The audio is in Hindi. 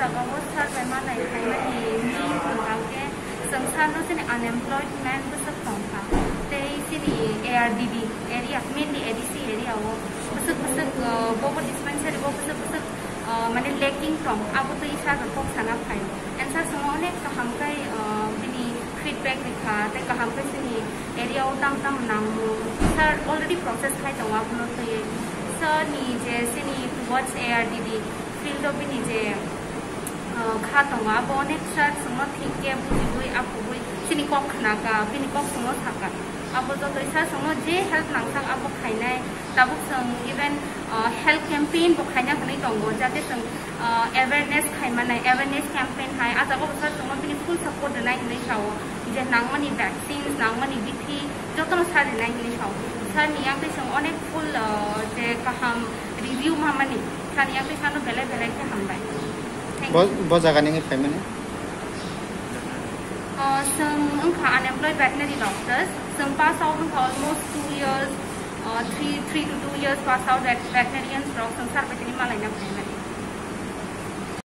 जागा वो सर बेमा नहीं खाई में नहीं पंगाल के संसार नो से अनएम्प्लॉयमेंट को सब पंगा ते इसी नि ARDD area mainly ADC area वो बस वो डिस्पेंसरी वो बस माने लेकिंग फ्रॉम अब तो इसा को साना फाइ आंसर समोने का हम का बिनी फीडबैक लिखा ते का हम के नि एरिया तम तम नांगो सर ऑलरेडी प्रोसेस खाइ तो आप नो तो ये सर नि जे से नि टुवर्ड्स ARDD फील्ड ऑफ बिनी जे खा तो आप अनेक सर समो ठीक के बुई आप बुई सिनि को खना का बिनी को समो थाका अब तो इसा समो जे हेल्थ नांगसां अब खाइनाय तब संग इवन हेल्थ कैंपेन को खाइना खनै दंगो जाते संग अवेयरनेस खाइमानाय अवेयरनेस कैंपेन हाय आजाबो सर समो बिनि फुल सपोर्ट देनाय नै सावो जे नांगमानि वैक्सीन नांगमानि बिथि जतन सारि नाय नै सावो सर निया के संग अनेक फुल जे काहाम रिव्यू मामानि सर निया के सानो बेले बेले के हमबाय बहुत जगह नहीं फाइमाने some unemployed veterinary doctors. Some pass out almost 2 years, 3 to 2 years pass out veterinarians. Some are veterinary malay na